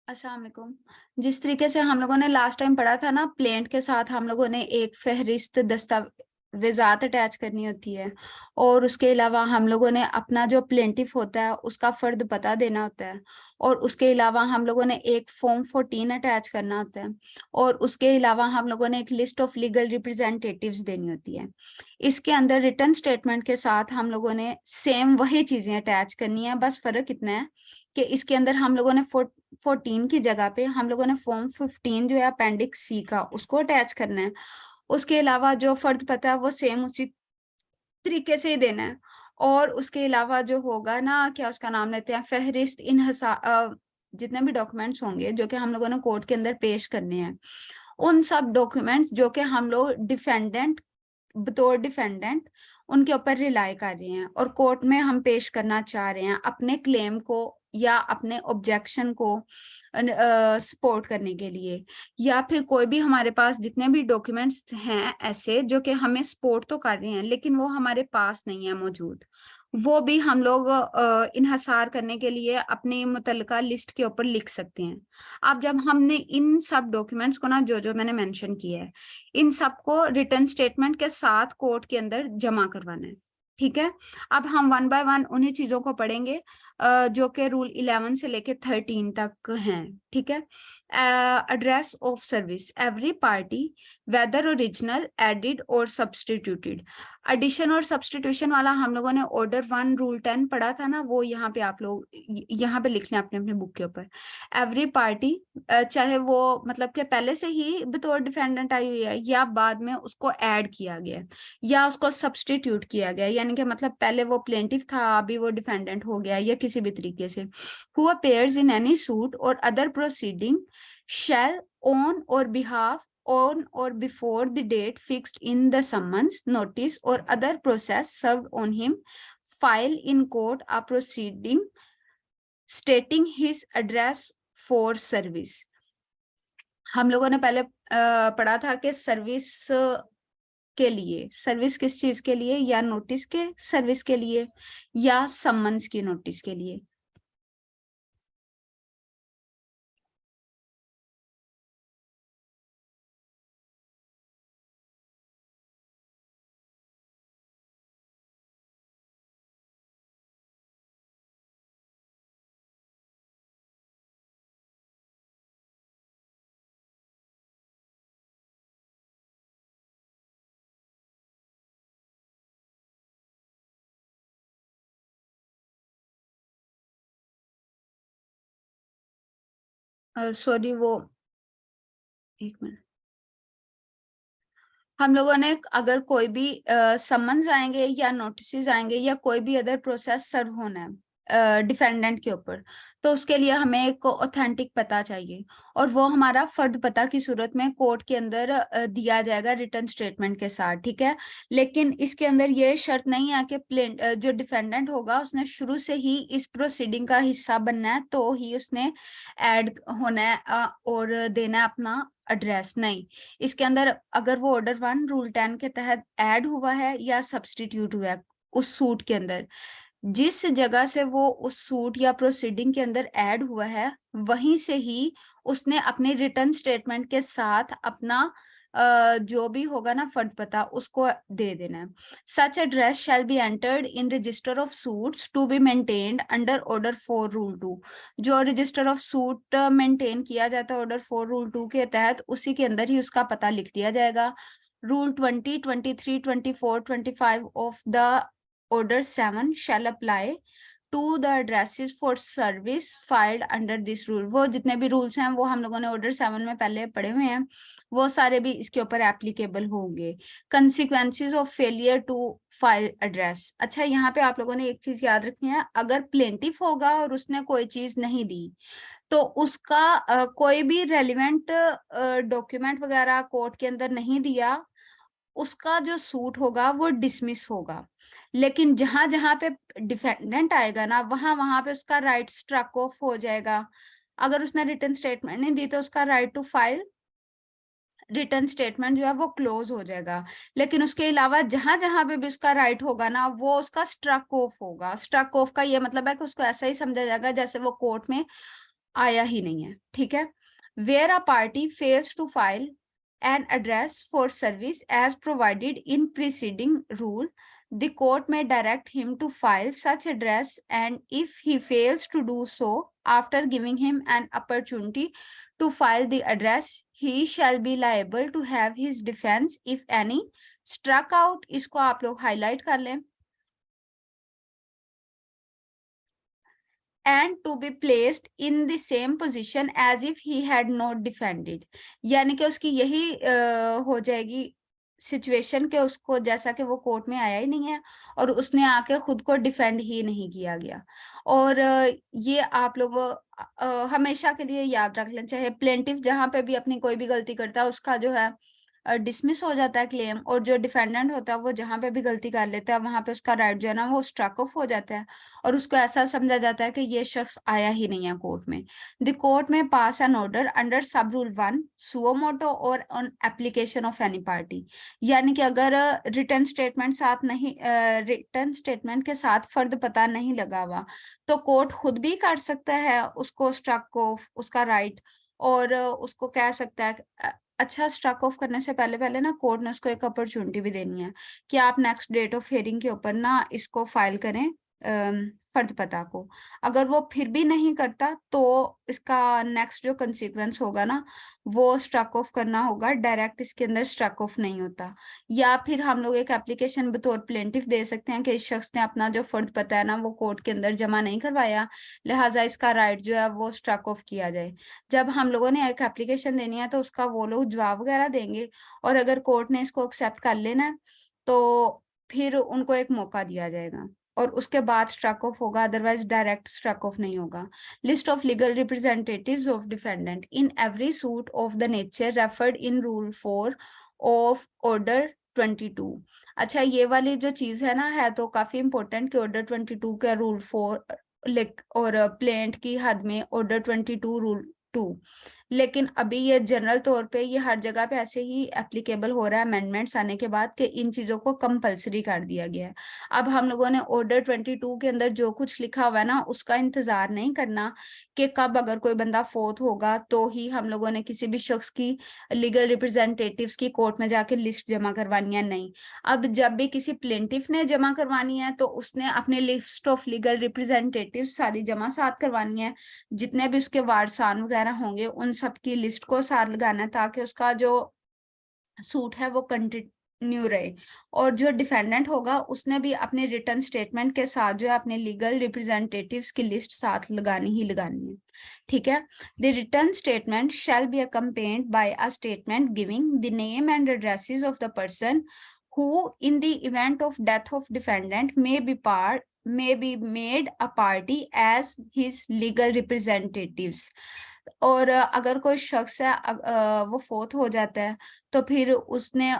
अस्सलाम वालेकुम। जिस तरीके से हम लोगों ने लास्ट टाइम पढ़ा था ना, प्लेंट के साथ हम लोगों ने एक फहरिस्त दस्तावेजात अटैच करनी होती है, और उसके अलावा हम लोगों ने अपना जो प्लेंटिफ होता है उसका फर्द पता देना होता है, और उसके अलावा हम लोगों ने एक फॉर्म 14 अटैच करना होता है, और उसके अलावा हम लोगों ने एक लिस्ट ऑफ लीगल रिप्रेजेंटेटिव्स देनी होती है। इसके अंदर रिटर्न स्टेटमेंट के साथ हम लोगों ने सेम वही चीजें अटैच करनी है, बस फर्क इतना है कि इसके अंदर हम लोगों ने 14 की जगह पे हम लोगों ने फॉर्म 15 जो है अपेंडिक्स सी का, उसको अटैच करना है। उसके अलावा जो फर्द पता है वो सेम उसी तरीके से ही देना है। और उसके अलावा जो होगा ना, क्या उसका नाम लेते हैं, फहरिस्त जितने भी डॉक्यूमेंट्स होंगे जो कि हम लोगों ने कोर्ट के अंदर पेश करने हैं, उन सब डॉक्यूमेंट्स जो कि हम लोग बतौर डिफेंडेंट उनके ऊपर रिलाई कर रहे हैं और कोर्ट में हम पेश करना चाह रहे हैं अपने क्लेम को या अपने ऑब्जेक्शन को सपोर्ट करने के लिए, या फिर कोई भी हमारे पास जितने भी डॉक्यूमेंट्स हैं ऐसे जो कि हमें सपोर्ट तो कर रहे हैं लेकिन वो हमारे पास नहीं है मौजूद, वो भी हम लोग इन्हसार करने के लिए अपनी मुतल्लिका लिस्ट के ऊपर लिख सकते हैं। अब जब हमने इन सब डॉक्यूमेंट्स को ना, जो जो मैंने मेंशन किया है, इन सबको रिटर्न स्टेटमेंट के साथ कोर्ट के अंदर जमा करवाना है। ठीक है। अब हम वन बाय वन उन्हीं चीजों को पढ़ेंगे जो कि रूल 11 से लेके 13 तक हैं। ठीक है। Address of service, every party whether original added और सब्सटीट्यूटेड। एडिशन और सब्सटीट्यूशन वाला हम लोगों ने ऑर्डर 1 रूल 10 पढ़ा था ना, वो यहाँ पे आप लोग यहाँ पे लिख लें अपने अपने बुक के ऊपर। एवरी पार्टी, चाहे वो मतलब कि पहले से ही बतौर डिफेंडेंट आई हुई है या बाद में उसको ऐड किया गया या उसको सब्सटीट्यूट किया गया, यानी कि मतलब पहले वो प्लेंटिफ था अभी वो डिफेंडेंट हो गया, या किसी भी तरीके से, who appears in any suit or other proceeding shall on or behalf on or before the date fixed in the summons, notice or other process served on him file in court a proceeding stating his address for service। हम लोगों ने पहले पढ़ा था कि service के लिए, service किस चीज के लिए, या नोटिस के सर्विस के लिए या सम्मन्स की नोटिस के लिए। सॉरी वो, एक मिनट। हम लोगों ने अगर कोई भी समन्स आएंगे या नोटिस आएंगे या कोई भी अदर प्रोसेस सर्व होना है डिफेंडेंट के ऊपर, तो उसके लिए हमें एक ऑथेंटिक पता चाहिए, और वो हमारा फर्द पता की सूरत में कोर्ट के अंदर दिया जाएगा रिटर्न स्टेटमेंट के साथ। ठीक है। लेकिन इसके अंदर ये शर्त नहीं है कि जो डिफेंडेंट होगा उसने शुरू से ही इस प्रोसीडिंग का हिस्सा बनना है तो ही उसने ऐड होना है और देना है अपना एड्रेस। नहीं, इसके अंदर अगर वो ऑर्डर 1 रूल 10 के तहत ऐड हुआ है या सब्सटीट्यूट हुआ है, उस सूट के अंदर जिस जगह से वो उस सूट या प्रोसीडिंग के अंदर ऐड हुआ है वहीं से ही उसने अपने रिटर्न स्टेटमेंट के साथ अपना जो भी होगा ना फर्द पता उसको दे देना है। Such address shall be entered in register of suits to be maintained under order 4 rule 2। जो रजिस्टर ऑफ सूट मेंटेन किया जाता है ऑर्डर 4 रूल 2 के तहत, उसी के अंदर ही उसका पता लिख दिया जाएगा। Rule 20, 23, 24, 25 of the order 7 shall apply to the addresses for service filed under this rule। वो जितने भी रूल्स हैं वो हम लोगों ने ऑर्डर 7 में पहले पढ़े हुए हैं, वो सारे भी इसके ऊपर एप्लीकेबल होंगे। Consequences of failure to file address. अच्छा, यहाँ पे आप लोगों ने एक चीज याद रखनी है, अगर प्लेंटिफ होगा और उसने कोई चीज नहीं दी तो उसका कोई भी रेलिवेंट डॉक्यूमेंट वगैरह कोर्ट के अंदर नहीं दिया, उसका जो सूट होगा वो डिसमिस होगा। लेकिन जहां जहां पे डिफेंडेंट आएगा ना, वहां वहां पे उसका राइट स्ट्रक ऑफ हो जाएगा। अगर उसने रिटर्न स्टेटमेंट नहीं दी तो उसका right to file return statement जो है वो क्लोज हो जाएगा। लेकिन उसके अलावा जहां जहां पे भी उसका राइट होगा ना, वो उसका स्ट्रक ऑफ होगा। स्ट्रक ऑफ का ये मतलब है कि उसको ऐसा ही समझा जाएगा जैसे वो कोर्ट में आया ही नहीं है, ठीक है। Where a party fails to file an address for service as provided in preceding rule, the court may direct him to file such address, and if he fails to do so after giving him an opportunity to file the address, he shall be liable to have his defense, if any, struck out. इसको आप लोग highlight कर लें। and to be placed in the same position as if he had not defended, यानी कि उसकी यही हो जाएगी सिचुएशन के उसको जैसा कि वो कोर्ट में आया ही नहीं है और उसने आके खुद को डिफेंड ही नहीं किया गया। और ये आप लोग हमेशा के लिए याद रख लें, चाहे प्लेंटिफ जहां पे भी अपनी कोई भी गलती करता है उसका जो है डिसमिस हो जाता है क्लेम, और जो डिफेंडेंट होता है वो जहां पे भी गलती कर लेता है वहां पे उसका राइट जो है ना वो स्ट्रक ऑफ हो जाता है और उसको ऐसा समझा जाता है कि ये शख्स आया ही नहीं है कोर्ट में। द कोर्ट में पास N order under sub rule 1 suo motu और on application of any party, यानी कि अगर रिटर्न स्टेटमेंट साथ नहीं रिटर्न स्टेटमेंट के साथ फर्द पता नहीं लगा हुआ तो कोर्ट खुद भी कर सकता है उसको स्ट्रक ऑफ उसका राइट, और उसको कह सकता है अच्छा स्ट्रक ऑफ करने से पहले पहले ना कोर्ट ने उसको एक अपॉर्चुनिटी भी देनी है कि आप नेक्स्ट डेट ऑफ हियरिंग के ऊपर ना इसको फाइल करें फर्द पता को। अगर वो फिर भी नहीं करता तो इसका नेक्स्ट जो कंसिक्वेंस होगा ना वो स्ट्रक ऑफ करना होगा, डायरेक्ट इसके अंदर स्ट्रक ऑफ नहीं होता। या फिर हम लोग एक एप्लीकेशन बतौर प्लेंटिफ दे सकते हैं कि इस शख्स ने अपना जो फर्द पता है ना वो कोर्ट के अंदर जमा नहीं करवाया, लिहाजा इसका राइट जो है वो स्ट्रक ऑफ किया जाए। जब हम लोगों ने एक एप्लीकेशन देनी है तो उसका वो लोग जवाब वगैरह देंगे और अगर कोर्ट ने इसको एक्सेप्ट कर लेना है तो फिर उनको एक मौका दिया जाएगा और उसके बाद स्ट्रक ऑफ होगा, अदरवाइज डायरेक्ट स्ट्रक ऑफ नहीं होगा। List of legal representatives of defendant in every suit of the nature referred in rule 4 of order 22। अच्छा ये वाली जो चीज है ना है तो काफी इंपॉर्टेंट कि ऑर्डर 22 का रूल 4 और प्लेंट की हद में ऑर्डर 22 रूल 2, लेकिन अभी ये जनरल तौर पे ये हर जगह पे ऐसे ही एप्लीकेबल हो रहा है अमेंडमेंट्स आने के बाद कि इन चीजों को कंपलसरी कर दिया गया है। अब हम लोगों ने ऑर्डर 22 के अंदर जो कुछ लिखा हुआ है ना उसका इंतजार नहीं करना कि कब अगर कोई बंदा फोत होगा तो ही हम लोगों ने किसी भी शख्स की लीगल रिप्रेजेंटेटिव्स की कोर्ट में जाके लिस्ट जमा करवानी है, नहीं। अब जब भी किसी प्लेंटिफ ने जमा करवानी है तो उसने अपनी लिस्ट ऑफ लीगल रिप्रेजेंटेटिव सारी जमा साथ करवानी है, जितने भी उसके वारसान वगैरह होंगे उन सब की लिस्ट को साथ लगाना है ताकि उसका जो सूट है वो कंटिन्यू रहे। और जो डिफेंडेंट होगा उसने भी अपने रिटर्न स्टेटमेंट के साथ जो है अपने लीगल रिप्रेजेंटेटिव्स की लिस्ट साथ लगानी ही लगानी है, ठीक है। The return statement shall be accompanied by a statement giving the name and addresses of the person who in the event of death of defendant may be made a party as his legal representatives। और अगर कोई शख्स है वो फोत हो जाता है तो फिर उसने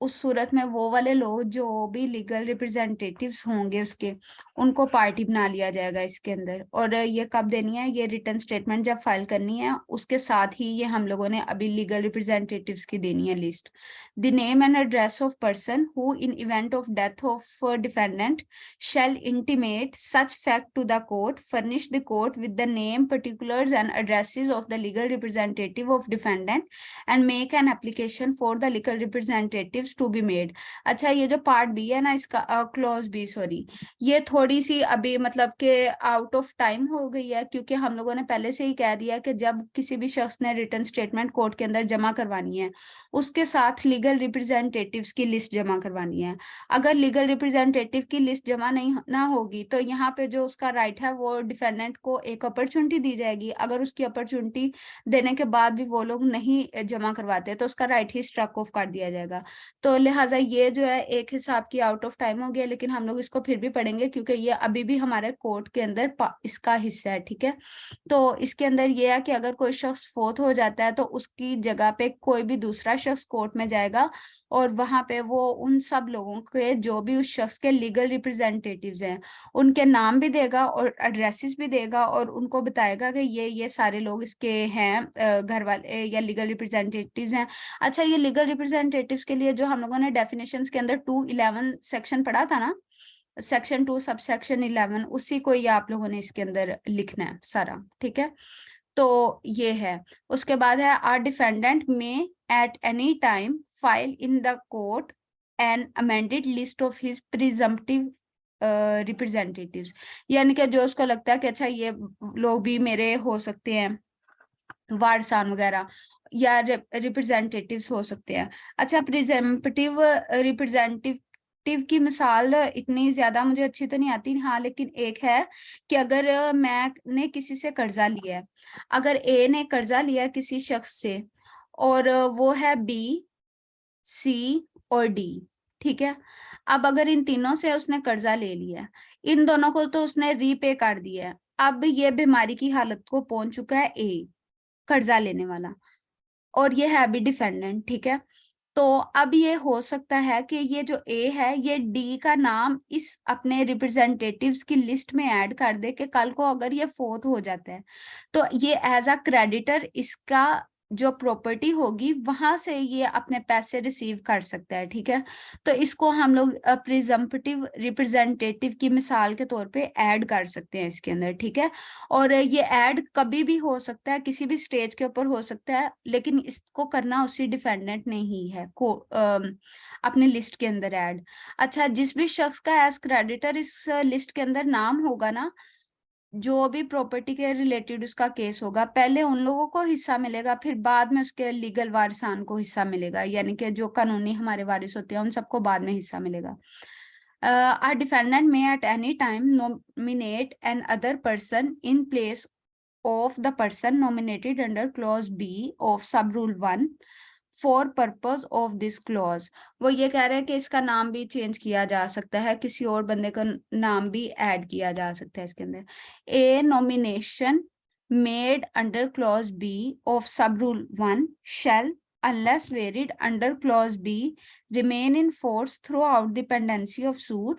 उस सूरत में वो वाले लोग जो भी लीगल रिप्रेजेंटेटिव्स होंगे उसके उनको पार्टी बना लिया जाएगा इसके अंदर। और ये कब देनी है, ये रिटर्न स्टेटमेंट जब फाइल करनी है उसके साथ ही ये हम लोगों ने अभी लीगल रिप्रेजेंटेटिव्स की देनी है list. The name and address of person who in event of death of defendant shall intimate such fact to the court, furnish the court with the name, particulars and addresses of the legal representative of defendant and make an application for the legal representatives to be made। अच्छा ये जो part B है ना इसका clause B sorry ये थोड़ी सी अभी मतलब के आउट ऑफ टाइम हो गई है क्योंकि हम लोगों ने पहले से ही कह दिया कि जब किसी भी शख्स ने रिटर्न स्टेटमेंट कोर्ट के अंदर जमा करवानी है उसके साथ लीगल रिप्रेजेंटेटिव्स की लिस्ट जमा करवानी है। अगर लीगल रिप्रेजेंटेटिव की लिस्ट जमा नहीं ना होगी तो यहाँ पे जो उसका राइट है वो डिफेंडेंट को एक अपॉर्चुनिटी दी जाएगी, अगर उसकी अपॉर्चुनिटी देने के बाद भी वो लोग नहीं जमा करवाते तो उसका राइट ही स्ट्रक ऑफ कर दिया जाएगा। तो लिहाजा ये जो है एक हिसाब की आउट ऑफ टाइम हो गया लेकिन हम लोग इसको फिर भी पढ़ेंगे क्योंकि ये अभी भी हमारे कोर्ट के अंदर इसका हिस्सा है, ठीक है। तो इसके अंदर ये है कि अगर कोई शख्स फोत हो जाता है तो उसकी जगह पे कोई भी दूसरा शख्स कोर्ट में जाएगा और वहां पे वो उन सब लोगों के जो भी उस शख्स के लीगल रिप्रेजेंटेटिव्स हैं उनके नाम भी देगा और एड्रेसेस भी देगा और उनको बताएगा कि ये सारे लोग इसके हैं घर वाले या लीगल रिप्रेजेंटेटिव्स हैं। अच्छा ये लीगल रिप्रेजेंटेटिव्स के लिए जो हम लोगों ने डेफिनेशंस के अंदर 211 सेक्शन पढ़ा था ना सेक्शन 2 सबसेक्शन 11 उसी को ही आप लोगों ने इसके अंदर लिखना है सारा, ठीक है। तो ये है। उसके बाद है आर डिफेंडेंट में at any time file in the court N amended list of his presumptive representatives, यानी कि जो उसको लगता है कि अच्छा ये लोग भी मेरे हो सकते हैं, वारसान वगैरह, या रिप्रेजेंटेटिव्स हो सकते हैं। अच्छा, प्रिजम्पटिव रिप्रेजेंटेटिव की मिसाल इतनी ज्यादा मुझे अच्छी तो नहीं आती, हाँ, लेकिन एक है कि अगर मैंने किसी से कर्जा लिया है, अगर ए ने कर्जा लिया किसी शख्स से और वो है बी, सी और डी, ठीक है। अब अगर इन तीनों से उसने कर्जा ले लिया है, इन दोनों को तो उसने रीपे कर दिया है, अब ये बीमारी की हालत को पहुंच चुका है ए, कर्जा लेने वाला, और ये है भी डिफेंडेंट, ठीक है। तो अब ये हो सकता है कि ये जो ए है ये डी का नाम इस अपने रिप्रेजेंटेटिव्स की लिस्ट में ऐड कर दे कि कल को अगर ये फोर्थ हो जाता है तो ये एज अ क्रेडिटर इसका जो प्रॉपर्टी होगी वहां से ये अपने पैसे रिसीव कर सकता है, ठीक है। तो इसको हम लोग प्रिजम्पटिव रिप्रेजेंटेटिव की मिसाल के तौर पे ऐड कर सकते हैं इसके अंदर, ठीक है। और ये ऐड कभी भी हो सकता है, किसी भी स्टेज के ऊपर हो सकता है, लेकिन इसको करना उसी डिफेंडेंट ने ही है को अपने लिस्ट के अंदर ऐड। अच्छा, जिस भी शख्स का एज क्रेडिटर इस लिस्ट के अंदर नाम होगा ना, जो भी प्रॉपर्टी के रिलेटेड उसका केस होगा, पहले उन लोगों को हिस्सा मिलेगा, फिर बाद में उसके लीगल वारिसान को हिस्सा मिलेगा, यानी कि जो कानूनी हमारे वारिस होते हैं उन सबको बाद में हिस्सा मिलेगा। A defendant may at any time nominate an other person in place of the person nominated under clause B of sub-rule 1 for purpose of this clause. वो ये कह रहे हैं कि इसका नाम भी चेंज किया जा सकता है, किसी और बंदे का नाम भी ऐड किया जा सकता है इसके अंदर। A nomination made under clause B of sub rule 1 shall unless varied under clause B remain in force throughout the pendency of suit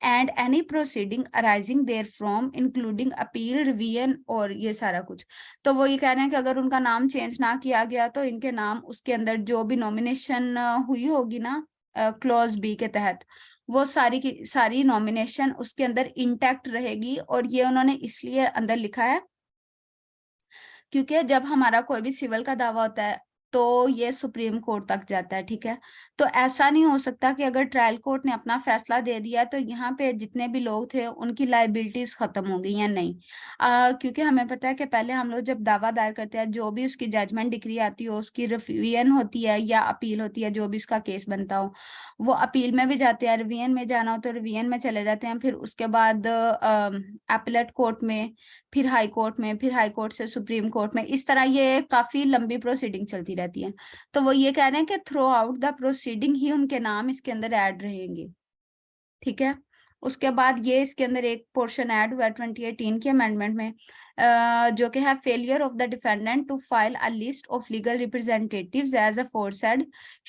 and any proceeding arising therefrom including appeal, revision और ये सारा कुछ। तो वो ये कह रहे हैं कि अगर उनका नाम चेंज ना किया गया तो इनके नाम उसके अंदर जो भी नॉमिनेशन हुई होगी ना क्लॉज बी के तहत, वो सारी की सारी नॉमिनेशन उसके अंदर इंटैक्ट रहेगी। और ये उन्होंने इसलिए अंदर लिखा है क्योंकि जब हमारा कोई भी सिविल का दावा होता है तो ये सुप्रीम कोर्ट तक जाता है, ठीक है। तो ऐसा नहीं हो सकता कि अगर ट्रायल कोर्ट ने अपना फैसला दे दिया तो यहाँ पे जितने भी लोग थे उनकी लाइबिलिटीज खत्म हो गई या नहीं। क्योंकि हमें पता है कि पहले हम लोग जब दावा दायर करते हैं, जो भी उसकी जजमेंट डिक्री आती हो, उसकी रिवीजन होती है या अपील होती है, जो भी उसका केस बनता हो, वो अपील में भी जाते हैं, रिवीजन में जाना हो तो रिवीजन में चले जाते हैं, फिर उसके बाद अपीलेट कोर्ट में, फिर हाई कोर्ट में, फिर हाई कोर्ट से सुप्रीम कोर्ट में, इस तरह ये काफी लंबी प्रोसीडिंग चलती रहती है। तो वो ये कह रहे हैं कि थ्रू आउट द प्रोसीडिंग ही उनके नाम इसके अंदर ऐड रहेंगे, ठीक है। उसके बाद ये इसके अंदर एक पोर्शन ऐड हुआ 2018 के अमेंडमेंट में, जो कि है failure of the defendant to file a list of legal representatives as aforesaid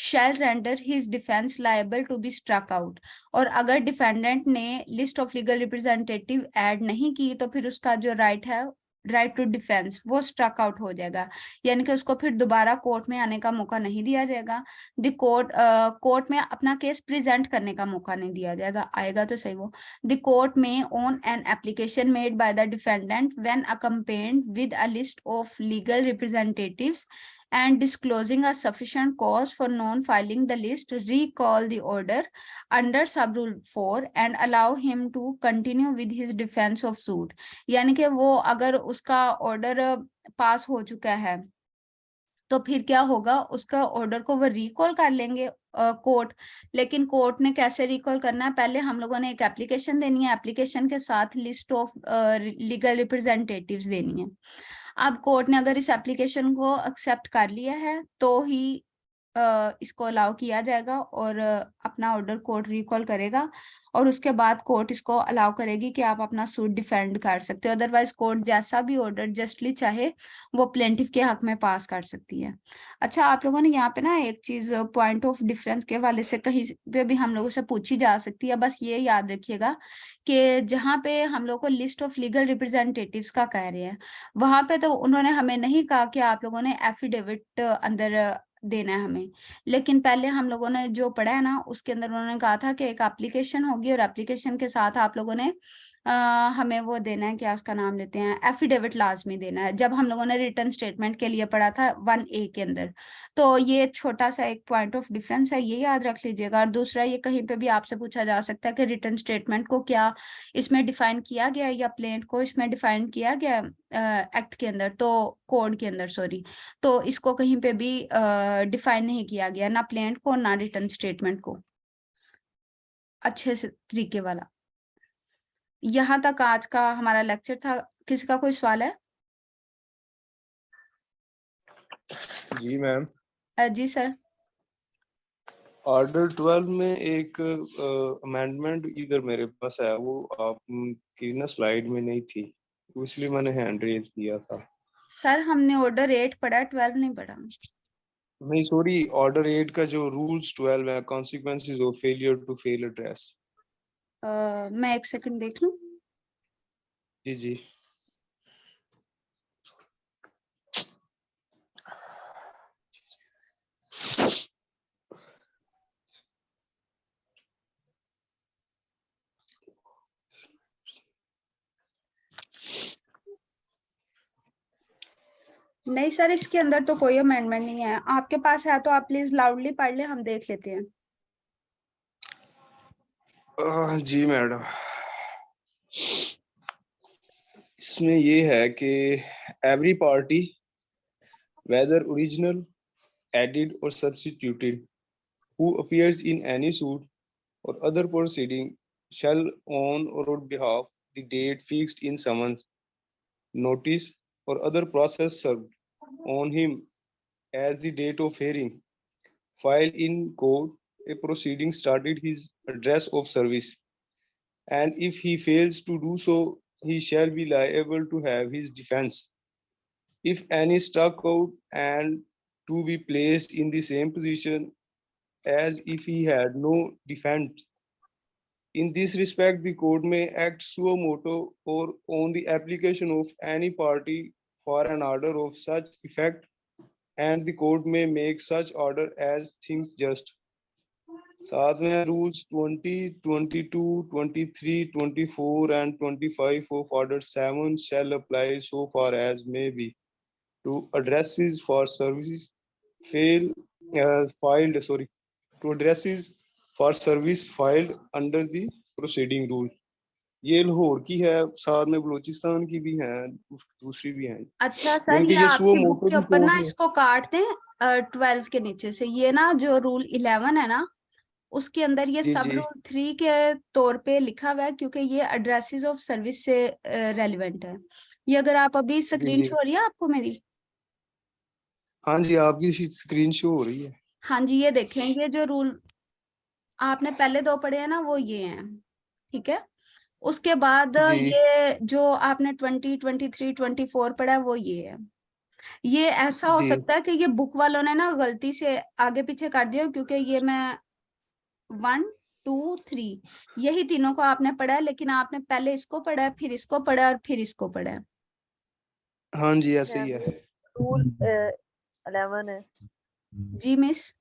shall render his defence liable to be struck out. और अगर डिफेंडेंट ने list of legal representative add नहीं की तो फिर उसका जो राइट है, राइट टू डिफेंस, वो स्ट्रक आउट हो जाएगा, यानी कि उसको फिर दोबारा कोर्ट में आने का मौका नहीं दिया जाएगा। द कोर्ट में अपना केस प्रेजेंट करने का मौका नहीं दिया जाएगा, आएगा तो सही वो। द कोर्ट में on an application made by the defendant when accompanied with a list of legal representatives and disclosing a sufficient cause for non-filing the list, recall the order under sub-rule 4 and allow him to continue with his defense of suit। यानी कि वो अगर उसका order pass हो चुका है तो फिर क्या होगा, उसका ऑर्डर को वो रिकॉल कर लेंगे कोर्ट। लेकिन कोर्ट ने कैसे रिकॉल करना है, पहले हम लोगों ने एक एप्लीकेशन देनी है, एप्लीकेशन के साथ लिस्ट ऑफ लीगल रिप्रेजेंटेटिव्स देनी है। अब कोर्ट ने अगर इस एप्लीकेशन को एक्सेप्ट कर लिया है तो ही इसको अलाउ किया जाएगा और अपना ऑर्डर कोर्ट रिकॉल करेगा, और उसके बाद कोर्ट इसको अलाउ करेगी कि आप अपना सूट डिफेंड कर सकते हो। अदरवाइज कोर्ट जैसा भी ऑर्डर जस्टली चाहे वो प्लेंटिफ के हक में पास कर सकती है। अच्छा, आप लोगों ने यहाँ पे ना एक चीज पॉइंट ऑफ डिफरेंस के वाले से कहीं पे भी हम लोगों से पूछी जा सकती है, बस ये याद रखिएगा कि जहाँ पे हम लोग को लिस्ट ऑफ लीगल रिप्रेजेंटेटिव्स का कह रहे हैं, वहां पे तो उन्होंने हमें नहीं कहा कि आप लोगों ने एफिडेविट अंदर देना है हमें। लेकिन पहले हम लोगों ने जो पढ़ा है ना, उसके अंदर उन्होंने कहा था कि एक एप्लीकेशन होगी और एप्लीकेशन के साथ आप लोगों ने हमें वो देना है, क्या उसका नाम लेते हैं, एफिडेविट लाजमी देना है, जब हम लोगों ने रिटर्न स्टेटमेंट के लिए पढ़ा था 1A के अंदर। तो ये छोटा सा एक पॉइंट ऑफ डिफरेंस है, ये याद रख लीजिएगा। और दूसरा, ये कहीं पे भी आपसे पूछा जा सकता है कि रिटर्न स्टेटमेंट को क्या इसमें डिफाइन किया गया है या प्लेंट को इसमें डिफाइन किया गया एक्ट के अंदर, तो कोड के अंदर सॉरी। तो इसको कहीं पे भी डिफाइन नहीं किया गया, ना प्लेंट को ना रिटर्न स्टेटमेंट को, अच्छे से तरीके वाला। यहाँ तक आज का हमारा लेक्चर था। किसी का कोई सवाल है? जी मैम। जी सर। ऑर्डर 12 में एक अमेंडमेंट इधर मेरे पास है, वो आपकी ना स्लाइड में नहीं थी, तो इसलिए मैंने हैंड रेज किया था। सर हमने ऑर्डर 8 पढ़ा, 12 नहीं पढ़ा। नहीं सॉरी, ऑर्डर 8 का जो रूल्स 12 है, consequences of failure to fail address. मैं एक सेकंड देख लूं। जी जी। नहीं सर, इसके अंदर तो कोई अमेंडमेंट नहीं है। आपके पास है तो आप प्लीज लाउडली पढ़ ले, हम देख लेते हैं। जी मैडम, इसमें ये है कि every party whether original, added or substituted, who appears in any suit or other proceeding shall on or on behalf the date fixed in summons, notice or other process served on him as the date of hearing, file in court a proceeding started his address of service, and if he fails to do so, he shall be liable to have his defense, if any struck out, and to be placed in the same position as if he had no defense. In this respect, the court may act suo motu or on the application of any party for an order of such effect, and the court may make such order as thinks just. साथ में rules 20, 22, 23, 24 and 25 of order 7 shall apply so far as may be to addresses for services fail filed to addresses for service filed under the proceeding rule. ये लाहौर की है, साथ में बलूचिस्तान की भी है, दूसरी भी है। अच्छा सर, यानी कि ये ये सुओ आपकी बुक मोटो के की ऊपर कोर्ट ना में। इसको काट दें 12 के नीचे से। ये ना जो रूल 11 है ना, उसके अंदर ये जी सब जी रूल 3 के तौर पे लिखा हुआ है, क्योंकि ये एड्रेसेस ऑफ सर्विस से रेलिवेंट है। ये अगर आप अभी जी स्क्रीन जी। शो हो रही है आपको मेरी? हाँ जी, आपकी स्क्रीन शो हो रही है। हाँ जी, ये देखें, ये जो रूल आपने पहले 2 पढ़े हैं ना, वो ये हैं, ठीक है। उसके बाद जी ये जो आपने 20, 23, 24 पढ़ा है, वो ये है। ये ऐसा हो जी। सकता है कि ये बुक वालों ने ना गलती से आगे पीछे कर दिया, क्योंकि ये मैं 1, 2, 3 यही तीनों को आपने पढ़ा है, लेकिन आपने पहले इसको पढ़ा है, फिर इसको पढ़ा है और फिर इसको पढ़ा है। हाँ जी, ऐसे ही मैम है। ये रूल 11 है। जी मिस।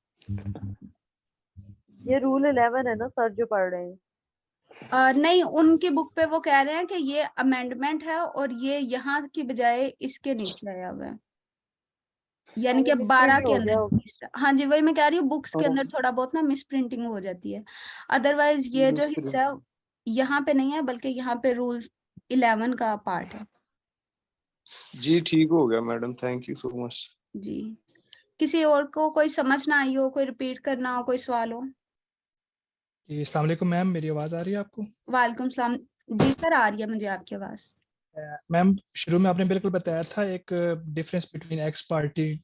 ये रूल 11 है ना सर जो पढ़ रहे हैं? नहीं, उनकी बुक पे वो कह रहे हैं कि ये अमेंडमेंट है और ये यहाँ की बजाय इसके नीचे आया हुआ है, यानी कि अरे मिस 12 प्रिंटिंग के हो अंदर गया होगा। तीसरा। हाँ जी, वही मैं कह रही हूँ, बुक्स के हाँ, अंदर थोड़ा बहुत ना मिस प्रिंटिंग हो जाती है। अदरवाइज ये जो मिस हिस्सा है यहाँ पे नहीं है, बल्कि यहाँ पे रूल्स 11 का पार्ट है। जी, ठीक हो गया madam, thank you so much. जी, किसी और को कोई समझ ना आई हो, कोई रिपीट करना हो, कोई सवाल हो? जी अस्सलाम वालेकुम मैम, मेरी आवाज़ आ रही है आपको? वालेकुम सलाम। जी सर, आ रही है मुझे आपकी आवाज। मैम शुरू में आपने बिल्कुल बताया था एक डिफरेंस बिटवीन एक्स पार्टी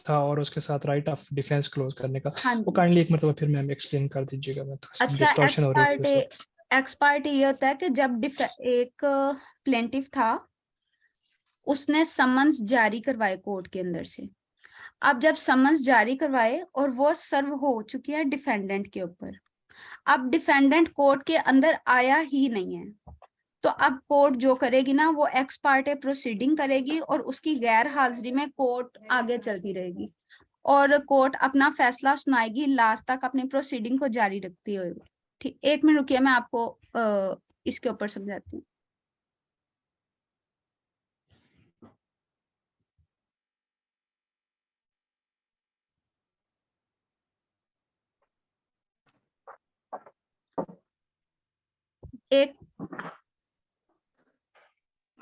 था और उसके साथ राइट ऑफ डिफेंस क्लोज करने का। हाँ वो जी। काइंडली एक मरतबा फिर मैम एक्सप्लेन कर दीजिएगा, मैं अच्छा, डिस्टॉर्शन हो रही थी उस वक्त। एक्स पार्टी ये होता है कि जब एक प्लेंटिफ था, उसने समन्स जारी करवाए कोर्ट के अंदर से। अब जब समन्स जारी करवाए और वो सर्व हो चुकी है डिफेंडेंट के ऊपर, अब डिफेंडेंट कोर्ट के अंदर आया ही नहीं है, तो अब कोर्ट जो करेगी ना, वो एक्स पार्टे प्रोसीडिंग करेगी और उसकी गैर हाजिरी में कोर्ट आगे चलती रहेगी। और कोर्ट अपना फैसला सुनाएगी लास्ट तक अपनी प्रोसीडिंग को जारी रखती हुए। ठीक, 1 मिनट रुकिए, मैं आपको इसके ऊपर समझाती हूँ।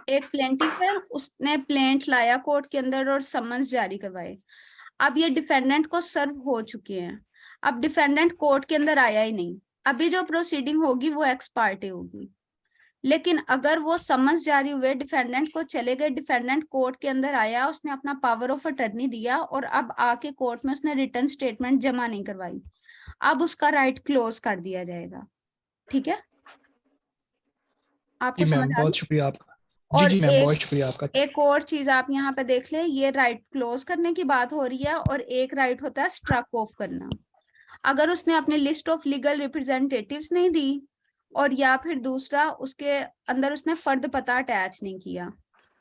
एक प्लेंटिफ है, उसने प्लेंट लाया कोर्ट के अंदर और समन्स जारी करवाए। अब ये डिफेंडेंट को सर्व हो चुके हैं। अब डिफेंडेंट कोर्ट के अंदर आया ही नहीं, अभी जो प्रोसीडिंग होगी वो एक्स पार्टी होगी। लेकिन अगर वो समन्स जारी हुए, डिफेंडेंट को चले गए, डिफेंडेंट कोर्ट के अंदर आया, उसने अपना पावर ऑफ अटर्नी दिया और अब आके कोर्ट में उसने रिटर्न स्टेटमेंट जमा नहीं करवाई, अब उसका राइट क्लोज कर दिया जाएगा। ठीक है, आपको जी मैम, समझ आ बहुत गई? शुक्रिया आपका। जी और जी मैम, बहुत शुक्रिया आपका। एक और चीज आप यहाँ पे देख लें, ये राइट क्लोज करने की बात हो रही है और एक राइट होता है स्ट्रक ऑफ करना। अगर उसने अपनी लिस्ट ऑफ लीगल रिप्रेजेंटेटिव्स नहीं दी और या फिर दूसरा उसके अंदर उसने फर्द पता अटैच नहीं किया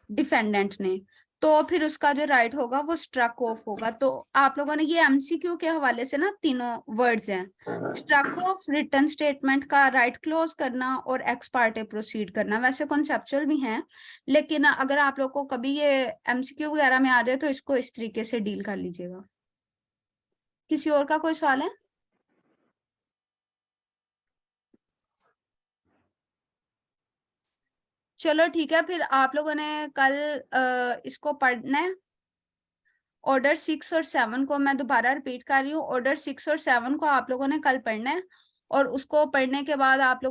डिफेंडेंट ने, तो फिर उसका जो राइट होगा वो स्ट्रक ऑफ होगा। तो आप लोगों ने ये एमसीक्यू के हवाले से ना तीनों वर्ड्स हैं, स्ट्रक ऑफ, रिटर्न स्टेटमेंट का राइट क्लोज करना और एक्स पार्टे प्रोसीड करना। वैसे कॉन्सेप्चुअल भी हैं, लेकिन अगर आप लोग को कभी ये एमसीक्यू वगैरह में आ जाए तो इसको इस तरीके से डील कर लीजिएगा। किसी और का कोई सवाल है? चलो ठीक है, फिर आप लोगों ने कल इसको पढ़ना है। ऑर्डर 6 और 7 को मैं दोबारा रिपीट कर रही हूँ, ऑर्डर 6 और 7 को आप लोगों ने कल पढ़ना है और उसको पढ़ने के बाद आप लोगों